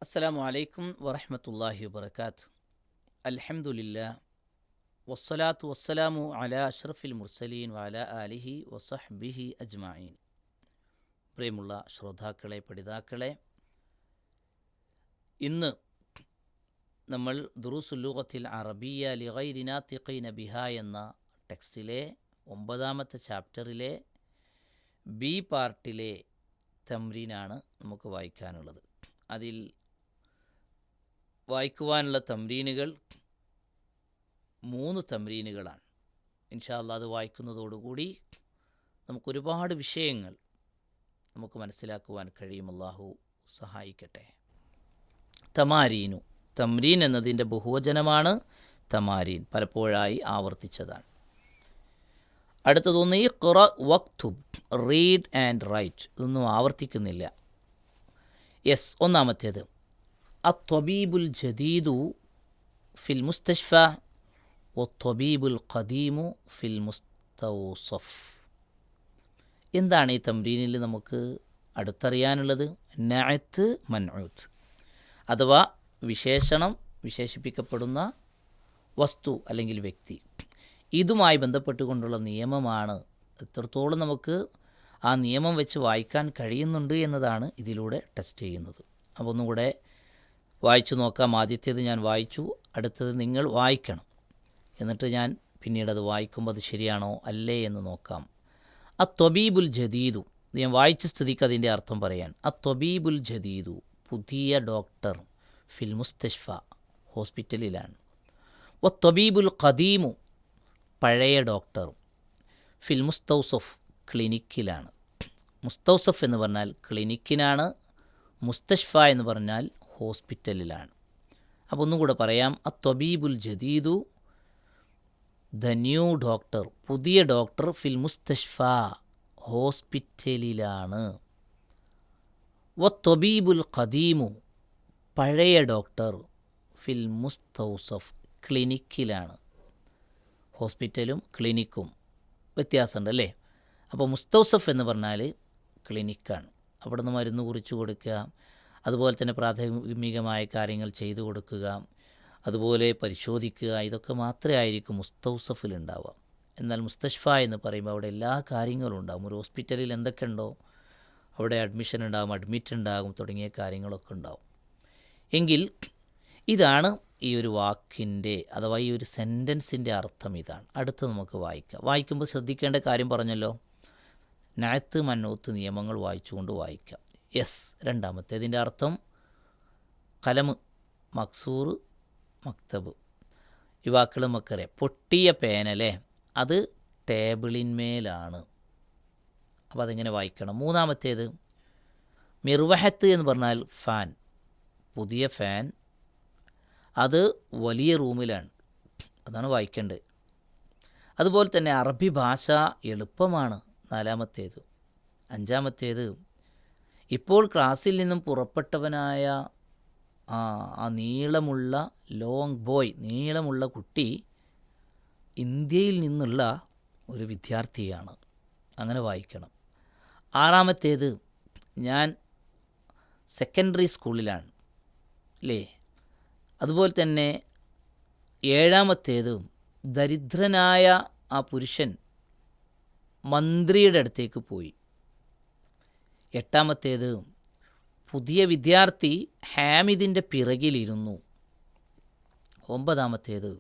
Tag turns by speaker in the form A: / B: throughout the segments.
A: അസ്സലാമു അലൈക്കും വറഹ്മത്തുള്ളാഹി വബറകാതുഹു. അൽഹംദുലില്ലാ വസ്സലാത്തു വസ്സലാമു അലാ അഷ്റഫിൽ മുർസലീൻ വഅലാ ആലിഹി വസഹ്ബിഹി അജ്മഈൻ. പ്രിയമുള്ള ശ്രോതാക്കളെ, പഠിതാക്കളെ, ഇന്ന് നമ്മൾ ദുറൂസുൽ ലുഗത്തിൽ അറബിയ്യ ലിഗൈരി നാതിഖീന ബിഹാ എന്ന ടെക്സ്റ്റിലെ 9ാമത്തെ ചാപ്റ്ററിലെ ബി പാർട്ടിലെ തംരീനാണ് നമുക്ക് വായിക്കാനുള്ളത്. അതിൽ വായിക്കുവാനുള്ള തംരീനുകൾ 3 തംരീനുകളാണ്. ഇൻഷാ അല്ലാഹ് അത് വായിക്കുന്നതോടുകൂടി നമുക്കൊരുപാട് വിഷയങ്ങൾ നമുക്ക് മനസ്സിലാക്കുവാൻ കഴിയും. അല്ലാഹു സഹായിക്കട്ടെ. തമാരീനു, തംരീൻ എന്നതിൻ്റെ ബഹുവചനമാണ് തമാരീൻ, പലപ്പോഴായി ആവർത്തിച്ചതാണ്. അടുത്തതൊന്ന് ഇഖ്റ വക്തുബ്, റീഡ് ആൻഡ് റൈറ്റ്. ഇതൊന്നും ആവർത്തിക്കുന്നില്ല. യെസ്, ഒന്നാമത്തേത് അത്വബീബുൽ ജദീദു ഫിൽ മുസ്തഷ്ഫ വത്വബീബുൽ ഖദീമു ഫിൽ മുസ്തൗസഫ്. എന്താണ് ഈ തംരീനിൽ നമുക്ക് അടുത്തറിയാനുള്ളത്? നഅത്ത് മൻഊത്ത്, അഥവാ വിശേഷണം, വിശേഷിപ്പിക്കപ്പെടുന്ന വസ്തു അല്ലെങ്കിൽ വ്യക്തി, ഇതുമായി ബന്ധപ്പെട്ടുകൊണ്ടുള്ള നിയമമാണ്. എത്രത്തോളം നമുക്ക് ആ നിയമം വെച്ച് വായിക്കാൻ കഴിയുന്നുണ്ട് എന്നതാണ് ഇതിലൂടെ ടെസ്റ്റ് ചെയ്യുന്നത്. അപ്പോൾ ഒന്നും കൂടെ വായിച്ചു നോക്കാം. ആദ്യത്തേത് ഞാൻ വായിച്ചു, അടുത്തത് നിങ്ങൾ വായിക്കണം. എന്നിട്ട് ഞാൻ പിന്നീട് അത് വായിക്കുമ്പോൾ അത് ശരിയാണോ അല്ലേ എന്ന് നോക്കാം. അത്വബീബുൽ ജദീദു, ഞാൻ വായിച്ച സ്ഥിതിക്ക് അതിൻ്റെ അർത്ഥം പറയാൻ. അത്വബീബുൽ ജദീദു, പുതിയ ഡോക്ടർ, ഫിൽ മുസ്തഷ്ഫ, ഹോസ്പിറ്റലിലാണ്. വത്വബീബുൽ ഖദീമു, പഴയ ഡോക്ടർ, ഫിൽ മുസ്തൗസഫ്, ക്ലിനിക്കിലാണ്. മുസ്തൗസഫ് എന്ന് പറഞ്ഞാൽ ക്ലിനിക്കിനാണ്, മുസ്തഷ്ഫ എന്ന് പറഞ്ഞാൽ ഹോസ്പിറ്റലിലാണ്. അപ്പോൾ ഒന്നും കൂടെ പറയാം. അത്വബീബുൽ ജദീദു, ദ ന്യൂ ഡോക്ടർ, പുതിയ ഡോക്ടർ, ഫിൽ മുസ്തഷ്ഫ, ഹോസ്പിറ്റലിലാണ്. വത്വബീബുൽ ഖദീമു, പഴയ ഡോക്ടർ, ഫിൽ മുസ്തൗസഫ്, ക്ലിനിക്കിലാണ്. ഹോസ്പിറ്റലും ക്ലിനിക്കും വ്യത്യാസമുണ്ട് അല്ലേ? അപ്പോൾ മുസ്തൗസഫ് എന്ന് പറഞ്ഞാൽ ക്ലിനിക്കാണ്. അവിടെ നിന്ന് മരുന്ന് കുറിച്ച് കൊടുക്കുക, അതുപോലെ തന്നെ പ്രാഥമികമായ കാര്യങ്ങൾ ചെയ്തു കൊടുക്കുക, അതുപോലെ പരിശോധിക്കുക, ഇതൊക്കെ മാത്രമേ ആയിരിക്കും മുസ്തൗസഫിൽ ഉണ്ടാവുക. എന്നാൽ മുസ്തഷ്ഫ എന്ന് പറയുമ്പോൾ അവിടെ എല്ലാ കാര്യങ്ങളും ഉണ്ടാകും. ഒരു ഹോസ്പിറ്റലിൽ എന്തൊക്കെ ഉണ്ടോ അവിടെ അഡ്മിഷൻ ഉണ്ടാകും, അഡ്മിറ്റ് ഉണ്ടാകും, തുടങ്ങിയ കാര്യങ്ങളൊക്കെ ഉണ്ടാകും. എങ്കിൽ ഇതാണ് ഈ ഒരു വാക്കിൻ്റെ അഥവാ ഈ ഒരു സെൻറ്റൻസിൻ്റെ അർത്ഥം ഇതാണ്. അടുത്ത് നമുക്ക് വായിക്കാം. വായിക്കുമ്പോൾ ശ്രദ്ധിക്കേണ്ട കാര്യം പറഞ്ഞല്ലോ, നഅത്ത് മൻഊത്ത് നിയമങ്ങൾ വായിച്ചുകൊണ്ട് വായിക്കാം. യെസ്, രണ്ടാമത്തേതിൻ്റെ അർത്ഥം കലം, മക്സൂർ, മക്തബ്, ഈ വാക്കുകൾ നമുക്കറിയാം. പൊട്ടിയ പേനല്ലേ, അത് ടേബിളിന്മേലാണ്. അപ്പോൾ അതെങ്ങനെ വായിക്കണം? മൂന്നാമത്തേത് മിർവഹത്ത് എന്ന് പറഞ്ഞാൽ ഫാൻ, പുതിയ ഫാൻ, അത് വലിയ റൂമിലാണ്, അതാണ് വായിക്കേണ്ടത്. അതുപോലെ തന്നെ അറബി ഭാഷ എളുപ്പമാണ്, നാലാമത്തേത്. അഞ്ചാമത്തേത് ഇപ്പോൾ ക്ലാസ്സിൽ നിന്നും പുറപ്പെട്ടവനായ ആ നീളമുള്ള ലോങ് ബോയ്, നീളമുള്ള കുട്ടി ഇന്ത്യയിൽ നിന്നുള്ള ഒരു വിദ്യാർത്ഥിയാണ്, അങ്ങനെ വായിക്കണം. ആറാമത്തേത് ഞാൻ സെക്കൻഡറി സ്കൂളിലാണ് അല്ലേ? അതുപോലെ തന്നെ ഏഴാമത്തേത് ദരിദ്രനായ ആ പുരുഷൻ മന്ത്രിയുടെ അടുത്തേക്ക് പോയി. എട്ടാമത്തേത് പുതിയ വിദ്യാർത്ഥി ഹാമിദിൻ്റെ പിറകിലിരുന്നു. ഒമ്പതാമത്തേത്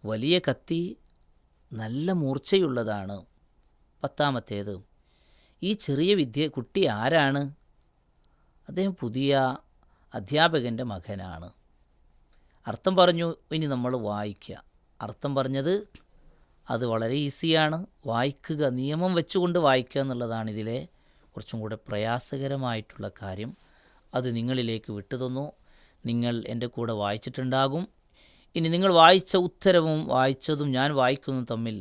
A: വലിയ കത്തി നല്ല മൂർച്ചയുള്ളതാണ്. പത്താമത്തേത് ഈ ചെറിയ കുട്ടി ആരാണ്? അദ്ദേഹം പുതിയ അധ്യാപകൻ്റെ മകനാണ്. അർത്ഥം പറഞ്ഞു, ഇനി നമ്മൾ വായിക്കുക. അർത്ഥം പറഞ്ഞത് അത് വളരെ ഈസിയാണ്, വായിക്കുക, നിയമം വെച്ചുകൊണ്ട് വായിക്കുക എന്നുള്ളതാണ് ഇതിലെ കുറച്ചും കൂടെ പ്രയാസകരമായിട്ടുള്ള കാര്യം. അത് നിങ്ങളിലേക്ക് വിട്ടുതന്നു. നിങ്ങൾ എൻ്റെ കൂടെ വായിച്ചിട്ടുണ്ടാകും. ഇനി നിങ്ങൾ വായിച്ച ഉത്തരവും വായിച്ചതും ഞാൻ വായിക്കുന്നതും തമ്മിൽ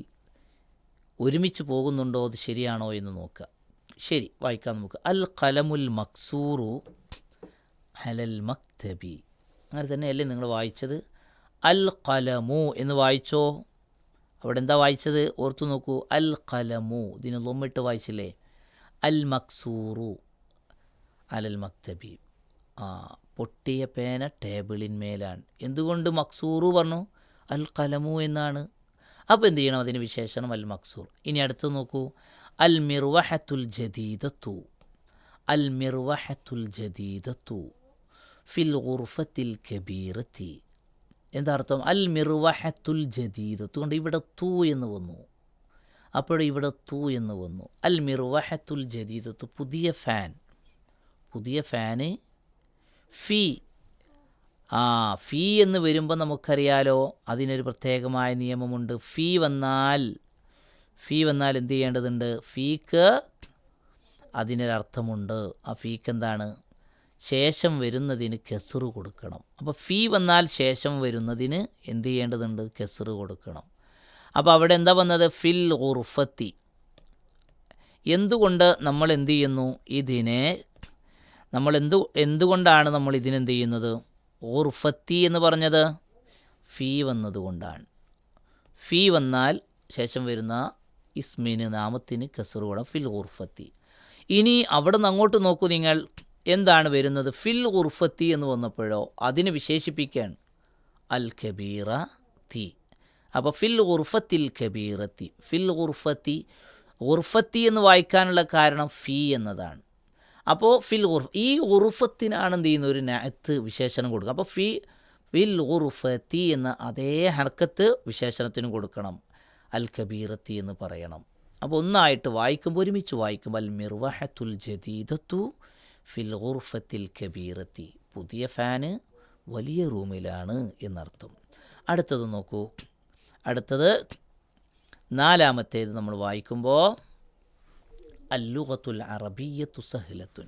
A: ഒരുമിച്ച് പോകുന്നുണ്ടോ, അത് ശരിയാണോ എന്ന് നോക്കുക. ശരി, വായിക്കാം നമുക്ക്. അൽ ഖലമുൽ മക്സൂറു അലൽ മക്തബി, അങ്ങനെ തന്നെയല്ലേ നിങ്ങൾ വായിച്ചത്? അൽ ഖലമു എന്ന് വായിച്ചോ? അവിടെ എന്താ വായിച്ചത്? ഓർത്തു നോക്കൂ. അൽ ഖലമു, ഇതിന് ലൊമ്മിട്ട് വായിച്ചില്ലേ? അൽ മക്സൂറു അലൽ മക്തബി, പൊട്ടിയ പേന ടേബിളിന്മേലാണ്. എന്തുകൊണ്ട് മക്സൂറു പറഞ്ഞു? അൽ കലമു എന്നാണ്. അപ്പോൾ എന്ത് ചെയ്യണം? അതിന് വിശേഷണം അൽ മക്സൂർ. ഇനി അടുത്ത് നോക്കൂ, അൽ മിർവഹത്തുൽ ജദീദത്തു. അൽ മിർവഹത്തുൽ ജദീദത്തു ഫിൽ ഗുർഫത്തിൽ കബീറത്തി. എന്താ അർത്ഥം? അൽ മിർവഹത്തുൽ ജദീദത്തു കൊണ്ട് ഇവിടെ തൂ എന്ന് വന്നു, അപ്പോൾ ഇവിടെ തൂ എന്ന് വന്നു. അൽ മിർവഹത്തുൽ ജദീദത്തു പുതിയ ഫാൻ. പുതിയ ഫാന് ഫീ. ഫീ എന്ന് വരുമ്പോൾ നമുക്കറിയാലോ അതിനൊരു പ്രത്യേകമായ നിയമമുണ്ട്. ഫീ വന്നാൽ എന്ത് ചെയ്യേണ്ടതുണ്ട്? ഫീക്ക് അതിനൊരർത്ഥമുണ്ട്. ആ ഫീക്ക് എന്താണ്? ശേഷം വരുന്നതിന് കെസ്റ് കൊടുക്കണം. അപ്പോൾ ഫീ വന്നാൽ ശേഷം വരുന്നതിന് എന്ത് ചെയ്യേണ്ടതുണ്ട്? കെസ്റ് കൊടുക്കണം. അപ്പോൾ അവിടെ എന്താ വന്നത്? ഫിൽ ഗുർഫത്തി. എന്തുകൊണ്ട് നമ്മൾ എന്ത് ചെയ്യുന്നു? ഇതിനെ നമ്മൾ എന്തുകൊണ്ടാണ് നമ്മൾ ഇതിനെന്ത് ചെയ്യുന്നത്? ഗുർഫത്തി എന്ന് പറഞ്ഞത് ഫീ വന്നതുകൊണ്ടാണ്. ഫീ വന്നാൽ ശേഷം വരുന്ന ഇസ്മിന്, നാമത്തിന് കെസ്റ് കൂടെ ഫിൽ ഗുർഫത്തി. ഇനി അവിടെ നിന്ന് അങ്ങോട്ട് നോക്കൂ നിങ്ങൾ, എന്താണ് വരുന്നത്? ഫിൽ ഗുർഫത്തി എന്ന് വന്നപ്പോഴോ അതിനെ വിശേഷിപ്പിക്കാൻ അൽ കബീറ തി. അപ്പോൾ ഫിൽ ഗുർഫത്തിൽ കബീറത്തി. ഫിൽ ഗുർഫത്തി, ഗുർഫത്തി എന്ന് വായിക്കാനുള്ള കാരണം ഫീ എന്നതാണ്. അപ്പോൾ ഈ ഗുർഫത്തിനാണ് എന്ത് ചെയ്യുന്ന ഒരു നഅത്ത് വിശേഷണം കൊടുക്കുക. അപ്പോൾ ഫിൽ ഗുർഫത്തി എന്ന അതേ ഹർക്കത്ത് വിശേഷണത്തിന് കൊടുക്കണം. അൽ കബീറത്തി എന്ന് പറയണം. അപ്പോൾ ഒന്നായിട്ട് വായിക്കുമ്പോൾ, ഒരുമിച്ച് വായിക്കുമ്പോൾ അൽ മിർവഹത്തുൽ ജദീദത്തു ഫിൽ ഗുർഫത്തിൽ കബീറത്തി. പുതിയ ഫാന് വലിയ റൂമിലാണ് എന്നർത്ഥം. അടുത്തത് നോക്കൂ. അടുത്തത് നാലാമത്തേത് നമ്മൾ വായിക്കുമ്പോൾ അല്ലുഗത്തുൽ അറബിയ്യത്തു സഹ്ലത്തുൻ.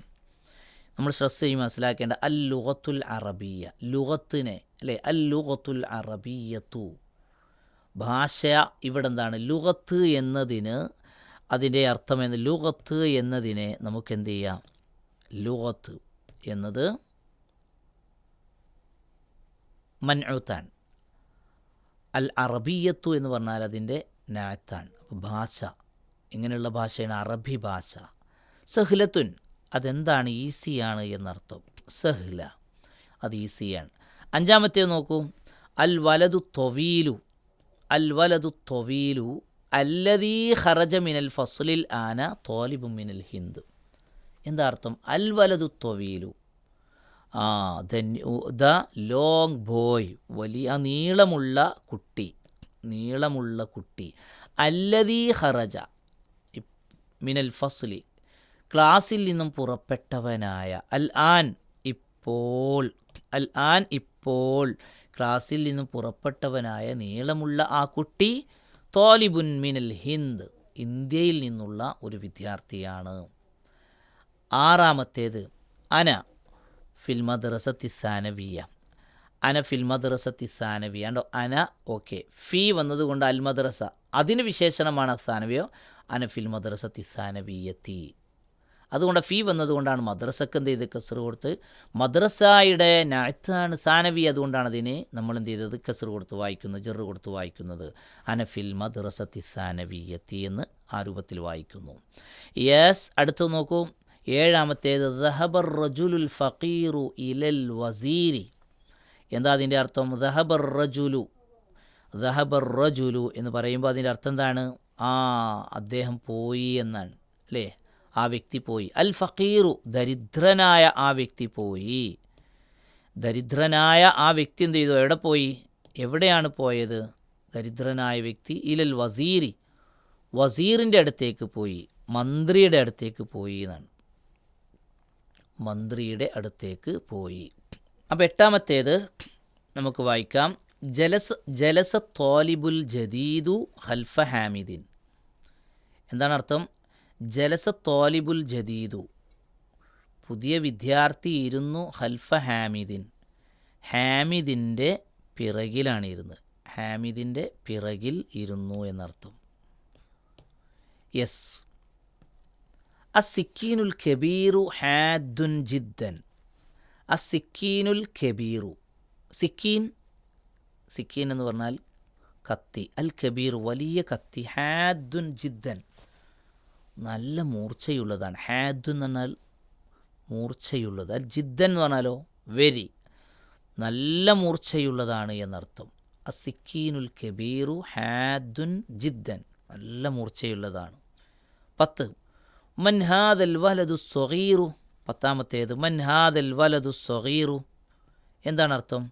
A: നമ്മൾ സ്ട്രെസ് ചെയ്യും മനസ്സിലാക്കേണ്ട അല്ലുഗത്തുൽ അറബിയ്യ, ലുഗത്തിനെ അല്ലേ, അല്ലുഗത്തുൽ അറബിയ്യത്തു ഭാഷ. ഇവിടെ എന്താണ്? ലുഗത്ത് എന്നതിന് അതിൻ്റെ അർത്ഥം എന്ന്, ലുഗത്ത് എന്നതിനെ നമുക്ക് എന്ത് ചെയ്യാം? ലുഗത്ത് എന്നത് മൻഉത്താണ്. അൽ അറബിയ്യത്തു എന്ന് പറഞ്ഞാൽ അതിൻ്റെ നാത്താണ്. അപ്പോൾ ഭാഷ, ഇങ്ങനെയുള്ള ഭാഷയാണ് അറബി ഭാഷ. സഹ്ലത്തുൻ അതെന്താണ്? ഈസിയാണ് എന്നർത്ഥം. സഹ്ല അത് ഈസിയാണ്. അഞ്ചാമത്തേത് നോക്കൂ, അൽ വലതു തൊവീലു. അൽ വലതു തൊവീലു അല്ലദീ ഖറജ മിനൽ ഫസ്ലിൽ ആന തോലിബു മിനൽ ഹിന്ദ്. എന്താ അർത്ഥം? അൽ വലതു തൊവീലു, ദ ലോങ് ബോയ്, വലിയ നീളമുള്ള കുട്ടി, നീളമുള്ള കുട്ടി. അല്ലദീ ഖറജ മിനൽ ഫസ്ലി ക്ലാസ്സിൽ നിന്നും പുറപ്പെട്ടവനായ. അൽ ആൻ ഇപ്പോൾ, അൽ ആൻ ഇപ്പോൾ ക്ലാസ്സിൽ നിന്നും പുറപ്പെട്ടവനായ നീളമുള്ള ആ കുട്ടി തോലിബുൻ മിനൽ ഹിന്ദ് ഇന്ത്യയിൽ നിന്നുള്ള ഒരു വിദ്യാർത്ഥിയാണ്. ആറാമത്തേത് അന ഫിൽ മദ്രസത്തി സാനവിയ. അന ഫിൽ മദ്രസത്തി സാനവിയ ഉണ്ടോ? അന ഓക്കെ, ഫീ വന്നതുകൊണ്ട് അൽ മദ്രസ അതിന് വിശേഷണമാണ് സാനവിയോ. അന ഫിൽ മദ്രസത്തി സാനവിയത്തി, അതുകൊണ്ട് ഫീ വന്നതുകൊണ്ടാണ് മദ്രസക്ക് എന്ത് ചെയ്ത് കസ്റ് കൊടുത്ത്. മദ്രസയുടെ നഅത്താണ് സാനവി, അതുകൊണ്ടാണ് അതിനെ നമ്മൾ എന്ത് ചെയ്തത്? കസ്റ് കൊടുത്ത് വായിക്കുന്നത്, ജറ് കൊടുത്ത് വായിക്കുന്നത്. അനഫിൽ മദ്രസത്തി സാനവിയത്തി എന്ന് ആ രൂപത്തിൽ വായിക്കുന്നു. യെസ്. അടുത്ത് നോക്കൂ, ഏഴാമത്തേത് ദഹബർ റജുലുൽ ഫഖീറു ഇലൽ വസീരി. എന്താ അതിൻ്റെ അർത്ഥം? ദഹബർ റജുലു, ദഹബർ റജുലു എന്ന് പറയുമ്പോൾ അതിൻ്റെ അർത്ഥം എന്താണ്? അദ്ദേഹം പോയി എന്നാണ് അല്ലേ? ആ വ്യക്തി പോയി. അൽ ഫഖീറു ദരിദ്രനായ ആ വ്യക്തി പോയി. ദരിദ്രനായ ആ വ്യക്തി എന്ത് ചെയ്തു? എവിടെ പോയി? എവിടെയാണ് പോയത്? ദരിദ്രനായ വ്യക്തി ഇലൽ വസീരി, വസീറിൻ്റെ അടുത്തേക്ക് പോയി, മന്ത്രിയുടെ അടുത്തേക്ക് പോയി എന്നാണ്. മന്ത്രിയുടെ അടുത്തേക്ക് പോയി. അപ്പോൾ എട്ടാമത്തേത് നമുക്ക് വായിക്കാം. ജലസ തോലിബുൽ ജദീദു ഖൽഫ ഹാമിദിൻ. എന്താണ് അർത്ഥം? ജലസ തോലിബുൽ ജദീദു പുതിയ വിദ്യാർത്ഥി ഇരുന്നു. ഖൽഫ ഹാമിദിൻ ഹാമിദിൻ്റെ പിറകിലാണ് ഇരുന്നത്. ഹാമിദിൻ്റെ പിറകിൽ ഇരുന്നു എന്നർത്ഥം. യെസ്. അസിക്കീനുൽ കബീറു ഹാദുൻ ജിദ്ദൻ. അസിക്കീനുൽ കബീറു, സിക്കീൻ എന്ന് പറഞ്ഞാൽ കത്തി. അൽ കബീർ വലിയ കത്തി. ഹാദുൻ ജിദ്ദൻ നല്ല മൂർച്ചയുള്ളതാണ്. ഹാദുൻ എന്ന് പറഞ്ഞാൽ മൂർച്ചയുള്ളത്. അൽ ജിദ്ദൻ എന്ന് പറഞ്ഞാലോ വെരി, നല്ല മൂർച്ചയുള്ളതാണ് എന്നർത്ഥം. അസിക്കീനുൽ കബീറു ഹാദുൻ ജിദ്ദൻ, നല്ല മൂർച്ചയുള്ളതാണ്. 10 മൻ ഹാദൽ വലദു സ്വഗീറു, 10ാമത്തേത് മൻ ഹാദൽ വലദു സ്വഗീറു, എന്താണ് അർത്ഥം?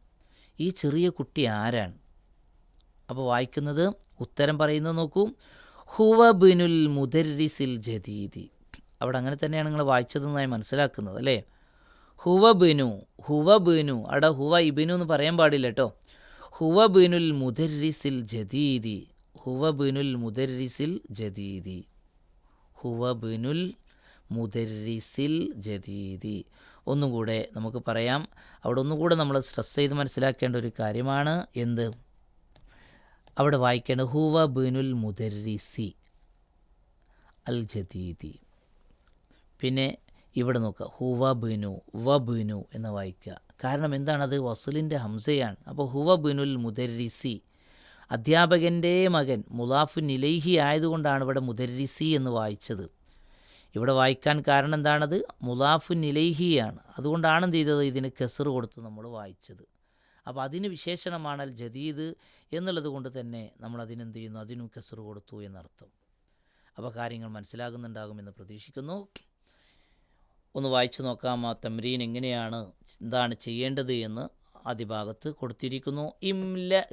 A: ഈ ചെറിയ കുട്ടി ആരാണ്? അപ്പോൾ വായിക്കുന്നത്, ഉത്തരം പറയുന്നത് നോക്കൂ, ഹുവ ബിനുൽ മുദർരിസിൽ ജദീദി. അവിടെ അങ്ങനെ തന്നെയാണ് നിങ്ങൾ വായിച്ചതെന്നായി മനസ്സിലാക്കുന്നത് അല്ലേ. ഹുവ ബിനു, ഹുവ ബിനു, അവിടെ ഹുവ ഇബിനു എന്ന് പറയാൻ പാടില്ല കേട്ടോ. ഹുവ ബിനുൽ മുദർരിസിൽ ജദീദി, ഹുവ ബിനുൽ മുദർരിസിൽ ജദീദി, ഹുവ ബിനുൽ മുദർരിസിൽ ജദീദി. ഒന്നും കൂടെ നമുക്ക് പറയാം. അവിടെ ഒന്നുകൂടെ നമ്മൾ സ്ട്രെസ് ചെയ്ത് മനസ്സിലാക്കേണ്ട ഒരു കാര്യമാണ് എന്ത്? അവിടെ വായിക്കേണ്ടത് ഹുവ ബിനുൽ മുദർരിസി അൽ ജദീദി. പിന്നെ ഇവിടെ നോക്കുക, ഹുവ ബിനു വ ബിനു എന്ന് വായിക്കുക. കാരണം എന്താണത്? വസ്ലിൻ്റെ ഹംസയാണ്. അപ്പോൾ ഹുവ ബിനുൽ മുദർരിസി, അധ്യാപകൻ്റെ മകൻ, മുലാഫുൻ ഇലൈഹി ആയതുകൊണ്ടാണ് ഇവിടെ മുദർരിസി എന്ന് വായിച്ചത്. ഇവിടെ വായിക്കാൻ കാരണം എന്താണത്? മുലാഫുൻ ഇലൈഹിയാണ്. അതുകൊണ്ടാണ് എന്ത് ചെയ്തത്? ഇതിന് കെസർ കൊടുത്ത് നമ്മൾ വായിച്ചത്. അപ്പോൾ അതിന് വിശേഷണമാണ് അൽ ജദീദ് എന്നുള്ളത് കൊണ്ട് തന്നെ നമ്മൾ അതിനെന്ത് ചെയ്യുന്നു? അതിനും കെസർ കൊടുത്തു എന്നർത്ഥം. അപ്പോൾ കാര്യങ്ങൾ മനസ്സിലാകുന്നുണ്ടാകുമെന്ന് പ്രതീക്ഷിക്കുന്നു. ഒന്ന് വായിച്ചു നോക്കാം. ആ തംരീൻ എങ്ങനെയാണ്, എന്താണ് ചെയ്യേണ്ടത് എന്ന് ആദ്യ ഭാഗത്ത് കൊടുത്തിരിക്കുന്നു. ഇംല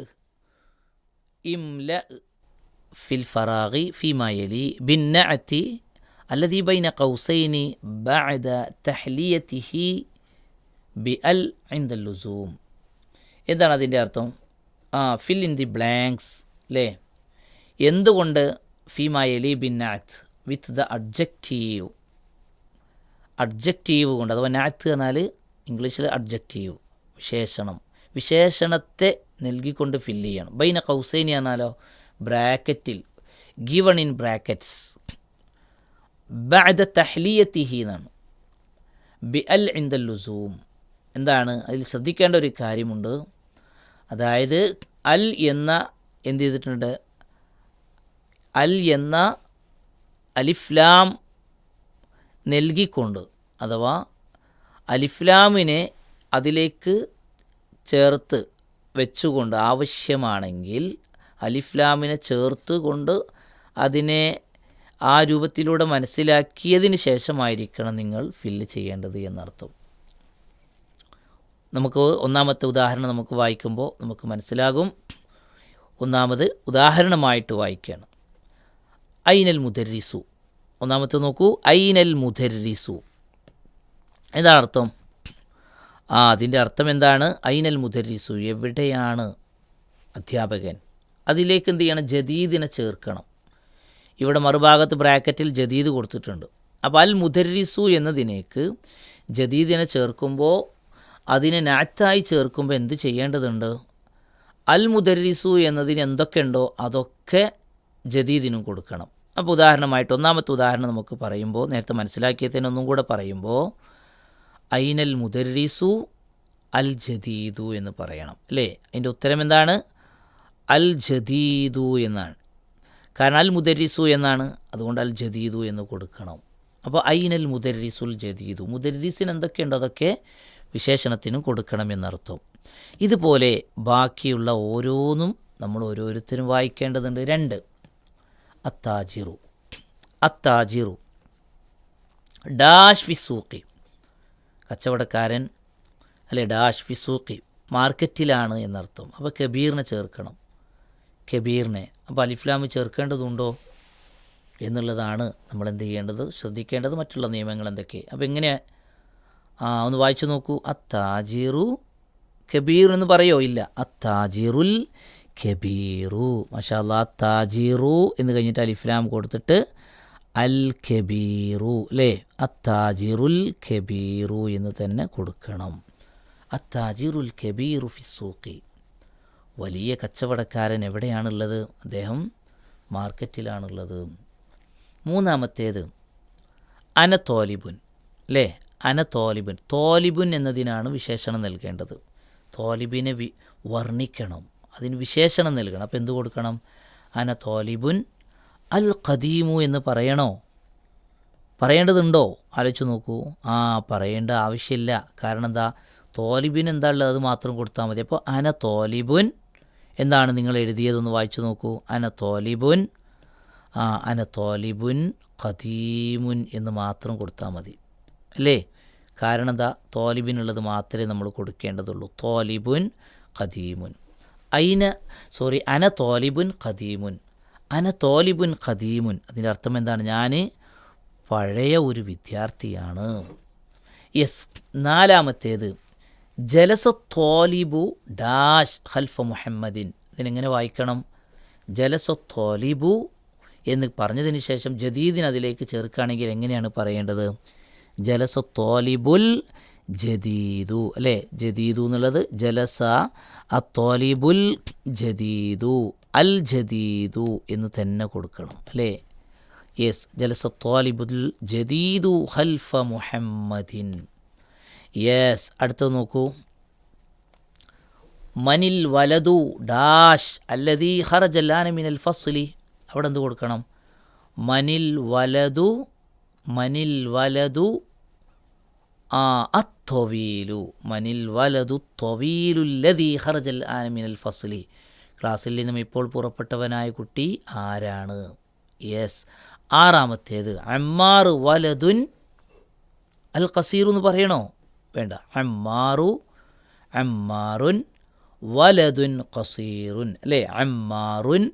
A: ഇംല ഫിൽ ഫറാഗി ഫീമാ യലി ബിന്നഅതി അല്ലദീ ബൈന ഖൗസൈനി ബഅദ തഹ്ലിയതിഹി ബിഅൽ ഇൻദൽ ലുസൂം. എന്താണ് അതിൻ്റെ അർത്ഥം? ഫിൽ ഇൻ ദി ബ്ലാങ്ക്സ് അല്ലേ. എന്തുകൊണ്ട് ഫീമാ യലി ബിന്നഅത്ത് വിത്ത് ദ അഡ്ജക്റ്റീവ്, അഡ്ജക്റ്റീവ് കൊണ്ട്, അഥവാ നാത്ത് എന്നാൽ ഇംഗ്ലീഷിൽ അഡ്ജക്റ്റീവ്, വിശേഷണം, വിശേഷണത്തെ നൽകിക്കൊണ്ട് ഫില്ല് ചെയ്യണം. ബൈന കൗസൈനി എന്നാലോ ബ്രാക്കറ്റിൽ, ഗിവൺ ഇൻ ബ്രാക്കറ്റ്സ്. ബഅദ തഹ്ലിയതിഹി എന്നാണ്. ബി അൽ ഇൻദൽ ലുസൂം. എന്താണ് അതിൽ ശ്രദ്ധിക്കേണ്ട ഒരു കാര്യമുണ്ട്. അതായത് അൽ എന്ന എന്ത് ചെയ്തിട്ടുണ്ട്? അൽ എന്ന അലിഫ്ലാം നൽകിക്കൊണ്ട്, അഥവാ അലിഫ്ലാമിനെ അതിലേക്ക് ചേർത്ത് വെച്ചുകൊണ്ട് ആവശ്യമാണെങ്കിൽ അലിഫ്ലാമിനെ ചേർത്ത് കൊണ്ട് അതിനെ ആ രൂപത്തിലൂടെ മനസ്സിലാക്കിയതിന് ശേഷമായിരിക്കണം നിങ്ങൾ ഫില്ല് ചെയ്യേണ്ടത് എന്നർത്ഥം. നമുക്ക് ഒന്നാമത്തെ ഉദാഹരണം നമുക്ക് വായിക്കുമ്പോൾ നമുക്ക് മനസ്സിലാകും. ഒന്നാമത് ഉദാഹരണമായിട്ട് വായിക്കുകയാണ്. ഐനൽ മുദർരിസു. ഒന്നാമത്തെ നോക്കൂ, ഐനൽ മുദർരിസു എന്താണ് അർത്ഥം? അതിൻ്റെ അർത്ഥം എന്താണ്? ഐനൽ മുദർരിസു, എവിടെയാണ് അധ്യാപകൻ? അതിലേക്ക് എന്ത് ചെയ്യണം? ജദീദിനെ ചേർക്കണം. ഇവിടെ മറുഭാഗത്ത് ബ്രാക്കറ്റിൽ ജദീദ് കൊടുത്തിട്ടുണ്ട്. അപ്പോൾ അൽ മുദർരിസു എന്നതിനേക്ക് ജദീദിനെ ചേർക്കുമ്പോൾ, അതിനെ നാറ്റായി ചേർക്കുമ്പോൾ എന്ത് ചെയ്യേണ്ടതുണ്ട്? അൽ മുദർരിസു എന്നതിന് എന്തൊക്കെയുണ്ടോ അതൊക്കെ ജദീദിനും കൊടുക്കണം. അപ്പോൾ ഉദാഹരണമായിട്ട് ഒന്നാമത്തെ ഉദാഹരണം നമുക്ക് പറയുമ്പോൾ, നേരത്തെ മനസ്സിലാക്കിയതിന് ഒന്നും കൂടെ പറയുമ്പോൾ, ഐനൽ മുദർരിസു അൽ ജദീദു എന്ന് പറയണം അല്ലേ. അതിൻ്റെ ഉത്തരം എന്താണ്? അൽ ജദീദു എന്നാണ്. കാരണം അൽ മുദർരിസു എന്നാണ്, അതുകൊണ്ട് അൽ ജദീദു എന്ന് കൊടുക്കണം. അപ്പോൾ ഐനൽ മുദർരിസുൽ ജദീദു, മുദർരിസിന് എന്തൊക്കെയുണ്ടോ അതൊക്കെ വിശേഷണത്തിനും കൊടുക്കണം എന്നർത്ഥം. ഇതുപോലെ ബാക്കിയുള്ള ഓരോന്നും നമ്മൾ ഓരോരുത്തരും വായിക്കേണ്ടതുണ്ട്. 2 അത്താജിറു, അത്താജിറു ഡാഷ് ഫിസൂഖി, കച്ചവടക്കാരൻ അല്ലെ, ഡാഷ് ഫിസൂഖി മാർക്കറ്റിലാണ് എന്നർത്ഥം. അപ്പോൾ കബീറിനെ ചേർക്കണം, കബീറിനെ. അപ്പോൾ അലിഫ്ലാമ് ചേർക്കേണ്ടതുണ്ടോ എന്നുള്ളതാണ് നമ്മൾ എന്ത് ചെയ്യേണ്ടത്, ശ്രദ്ധിക്കേണ്ടത്. മറ്റുള്ള നിയമങ്ങൾ എന്തൊക്കെ? അപ്പോൾ എങ്ങനെ? ഒന്ന് വായിച്ചു നോക്കൂ. അത്താജിറു കബീർ എന്ന് പറയോ? ഇല്ല, അത്താജിറുൽ കബീറു. മാഷാ അല്ലാഹ്, അത്താജിറു എന്ന് കഴിഞ്ഞിട്ട് അലിഫ്ലാം കൊടുത്തിട്ട് അൽ കബീറു അല്ലേ. അത്താജിറുൽ കബീറു എന്ന് തന്നെ കൊടുക്കണം. അത്താജിറുൽ കബീറു ഫിസ്സൂഖി, വലിയ കച്ചവടക്കാരൻ എവിടെയാണുള്ളത്? അദ്ദേഹം മാർക്കറ്റിലാണുള്ളത്. മൂന്നാമത്തേത് അന തോലിബുൻ അല്ലേ. അന തോലിബുൻ, തോലിബുൻ എന്നതിനാണ് വിശേഷണം നൽകേണ്ടത്. തോലിബിനെ വർണ്ണിക്കണം, അതിന് വിശേഷണം നൽകണം. അപ്പോൾ എന്ത് കൊടുക്കണം? അന തോലിബുൻ അൽ ഖദീമു എന്ന് പറയണോ? പറയേണ്ടതുണ്ടോ? ആലോചിച്ച് നോക്കൂ. പറയേണ്ട ആവശ്യമില്ല. കാരണം എന്താ? തോലിബിൻ എന്താ ഉള്ളത് അത് മാത്രം കൊടുത്താൽ മതി. അപ്പോൾ അന തോലിബുൻ എന്താണ് നിങ്ങൾ എഴുതിയതെന്ന് വായിച്ചു നോക്കൂ. അന തോലിബുൻ അന തോലിബുൻ ഖദീമുൻ എന്ന് മാത്രം കൊടുത്താൽ മതി അല്ലേ. കാരണം എന്താ, തോലിബിനുള്ളത് മാത്രമേ നമ്മൾ കൊടുക്കേണ്ടതുള്ളൂ. തോലിബുൻ ഖദീമുൻ. അന തോലിബുൻ ഖദീമുൻ. അന തോലിബുൻ ഖദീമുൻ അതിൻ്റെ അർത്ഥം എന്താണ്? ഞാൻ പഴയ ഒരു വിദ്യാർത്ഥിയാണ്. യെസ്. നാലാമത്തേത് ജലസ തോലിബു ഡാഷ് ഖൽഫ മുഹമ്മദിൻ. ഇതിനെങ്ങനെ വായിക്കണം? ജലസ തോലിബു എന്ന് പറഞ്ഞതിന് ശേഷം ജദീദിന് അതിലേക്ക് ചേർക്കുകയാണെങ്കിൽ എങ്ങനെയാണ് പറയേണ്ടത്? ജലസ തോലിബുൽ ജദീദു അല്ലേ. ജദീദു എന്നുള്ളത് ജലസ തോലിബുൽ ജദീദു അൽ ജദീദു എന്ന് തന്നെ കൊടുക്കണം അല്ലേ. യെസ്. ജലസ തോലിബുൽ ജദീദു ഖൽഫ മുഹമ്മദിൻ. യെസ്. അടുത്തത് നോക്കൂ. മനിൽ വലതു ഡാഷ് അല്ലദീ ഖറജല്ലാന മിനൽ ഫസ്ലി. അവിടെ എന്ത് കൊടുക്കണം? മനിൽ വലതു അത്തൊവീലു. മനിൽ വലതു ത്വവീലുല്ലദീ ഖറജൽ ആന മിനൽ ഫസ്ലി. ക്ലാസ്സിൽ നിന്നും ഇപ്പോൾ പുറപ്പെട്ടവനായ കുട്ടി ആരാണ്? യെസ്. ആറാമത്തേത് അമ്മാർ വലതുൻ അൽ ഖസീറു എന്ന് പറയണോ? വേണ്ട. അമ്മാറുൻ വലതുൻ ഖസീറുൻ അല്ലേ. അമ്മാറുൻ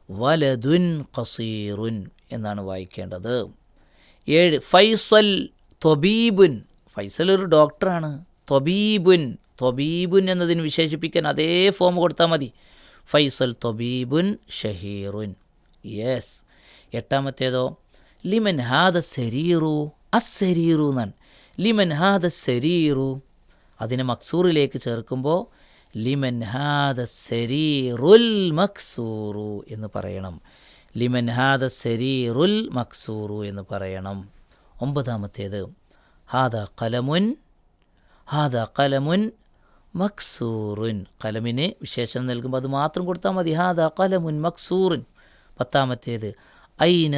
A: വലതുൻ ഖസീറുൻ എന്നാണ് വായിക്കേണ്ടത്. 7 ഫൈസൽ ത്വബീബുൻ. ഫൈസൽ ഒരു ഡോക്ടറാണ്. ത്വബീബുൻ എന്നതിന് വിശേഷിപ്പിക്കാൻ അതേ ഫോം കൊടുത്താൽ മതി. ഫൈസൽ ത്വബീബുൻ ഷഹീറുൻ. യെസ്. എട്ടാമത്തേതോ ലിമൻ ഹാദ സരീറു അസ്സരീറു എന്നാണ്. ലിമൻ ഹാദ സരീറു അതിനെ മക്സൂറിലേക്ക് ചേർക്കുമ്പോൾ ലിമൻ ഹാദ സരീറുൽ മക്സൂറു എന്ന് പറയണം. ലിമൻ ഹാദ സരീറുൽ മക്സൂറു എന്ന് പറയണം. 9 ഹാദ ഖലമുൻ മക്സൂറുൻ. കലമിന് വിശേഷണം നൽകുമ്പോൾ അത് മാത്രം കൊടുത്താൽ മതി. ഹാദ ഖലമുൻ മക്സൂറുൻ. 10 ഐന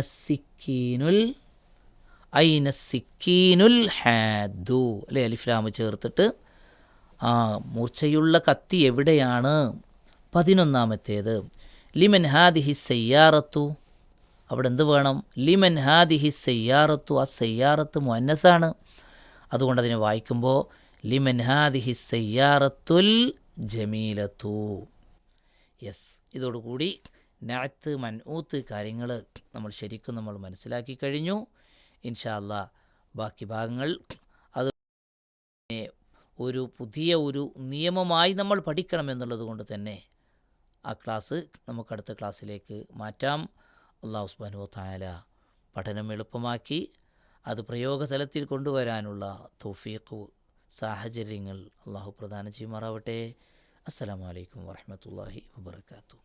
A: സിക്കീനുൽ ഹാദു അല്ലേ. അലിഫ്ലാമ് ചേർത്തിട്ട് മൂർച്ചയുള്ള കത്തി എവിടെയാണ്? 11 ലിമൻ ഹാദിഹി സയ്യാറത്തു. അവിടെ എന്ത് വേണം? ലിമൻ ഹാദിഹി സയ്യാറത്തു. ആ സയ്യാറത്ത് മുഅന്നസാണ്, അതുകൊണ്ട് അതിനെ വായിക്കുമ്പോൾ ലിമൻ ഹാദിഹി സയ്യാറത്തുൽ ജമീലത്തു. യെസ്. ഇതോടുകൂടി നഅത്ത് മൻഊത്ത് കാര്യങ്ങൾ നമ്മൾ മനസ്സിലാക്കി കഴിഞ്ഞു. ഇൻഷാ അല്ലാഹ് ബാക്കി ഭാഗങ്ങൾ അത് പുതിയ നിയമമായി നമ്മൾ പഠിക്കണമെന്നുള്ളത് കൊണ്ട് തന്നെ ആ ക്ലാസ് നമുക്ക് അടുത്ത ക്ലാസ്സിലേക്ക് മാറ്റാം. അല്ലാഹു സുബ്ഹാനഹു വ തആല പഠനം എളുപ്പമാക്കി അത് പ്രയോഗതലത്തിൽ കൊണ്ടുവരാനുള്ള തൗഫീഖ് സാഹചര്യങ്ങൾ അല്ലാഹു പ്രദാനം ചെയ്യുമാറാവട്ടെ. അസ്സലാമു അലൈക്കും വറഹ്മത്തുള്ളാഹി വബറകാതുഹു.